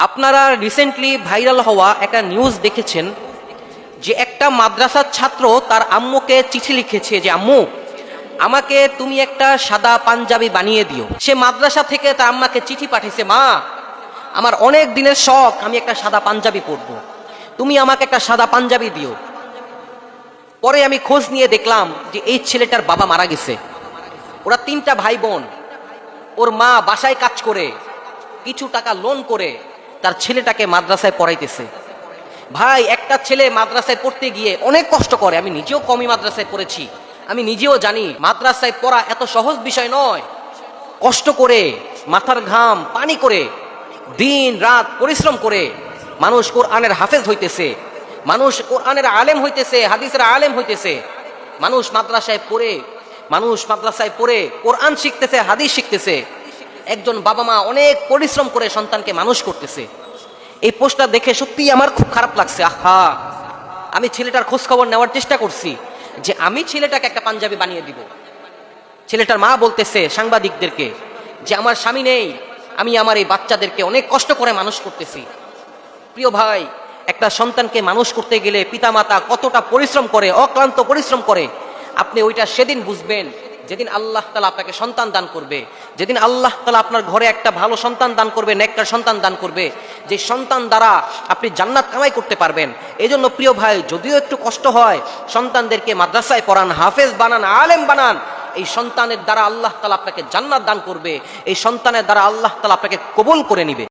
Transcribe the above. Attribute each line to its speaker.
Speaker 1: আপনারা recently viral হওয়া একটা নিউজ দেখেছেন যে একটা মাদ্রাসার ছাত্র তার আম্মুকে চিঠি লিখেছে যে আম্মু আমাকে তুমি একটা সাদা পাঞ্জাবি বানিয়ে দিও। সে মাদ্রাসা থেকে তার আম্মাকে চিঠি পাঠিয়েছে, মা আমার অনেক দিনের শখ, আমি একটা সাদা পাঞ্জাবি পরবো, তুমি আমাকে একটা সাদা পাঞ্জাবি দিও। পরে আমি খোঁজ নিয়ে দেখলাম যে এই ছেলেটার বাবা মারা গেছে। ওরা 3টা ভাই বোন, ওর মা বাসায় কাজ করে কিছু টাকা লোন করে তার ছেলেটাকে মাদ্রাসায় পড়াইতেছে। ভাই, একটা ছেলে মাদ্রাসায় পড়তে গিয়ে অনেক কষ্ট করে। আমি নিজেও কমই মাদ্রাসায় পড়েছি, আমি নিজেও জানি মাদ্রাসায় পড়া এত সহজ বিষয় নয়। কষ্ট করে, মাথার ঘাম পানি করে, দিন রাত পরিশ্রম করে মানুষ কোরআনের হাফেজ হইতেছে, মানুষ কোরআনের আলেম হইতেছে, হাদিসের আলেম হইতেছে। মানুষ মাদ্রাসায় পড়ে কোরআন শিখতেছে, হাদিস শিখতেছে। একজন বাবা মা অনেক পরিশ্রম করে সন্তানকে মানুষ করতেছে। এই পোস্টটা দেখে সত্যিই আমার খুব খারাপ লাগছে। আহা, আমি ছেলেটার খোঁজ খবর নেওয়ার চেষ্টা করছি যে আমি ছেলেটাকে একটা পাঞ্জাবি বানিয়ে দিব। ছেলেটার মা বলতেছে সাংবাদিকদেরকে যে আমার স্বামী নেই, আমি আমার এই বাচ্চাদেরকে অনেক কষ্ট করে মানুষ করতেছি। প্রিয় ভাই, একটা সন্তানকে মানুষ করতে গেলে পিতামাতা কতটা পরিশ্রম করে, অক্লান্ত পরিশ্রম করে, আপনি ওইটা সেদিন বুঝবেন যেদিন আল্লাহ তাআলা আপনাকে সন্তান দান করবে, যেদিন আল্লাহ তাআলা আপনার ঘরে একটা ভালো সন্তান দান করবে, নেককার সন্তান দান করবে, যে সন্তান দ্বারা আপনি জান্নাত কামাই করতে পারবেন। এই জন্য প্রিয় ভাই, যদিও একটু কষ্ট হয়, সন্তানদেরকে মাদ্রাসায় পড়ান, হাফেজ বানান, আলেম বানান। এই সন্তানের দ্বারা আল্লাহ তাআলা আপনাকে জান্নাত দান করবে, এই সন্তানের দ্বারা আল্লাহ তাআলা আপনাকে কবুল করে নিবে।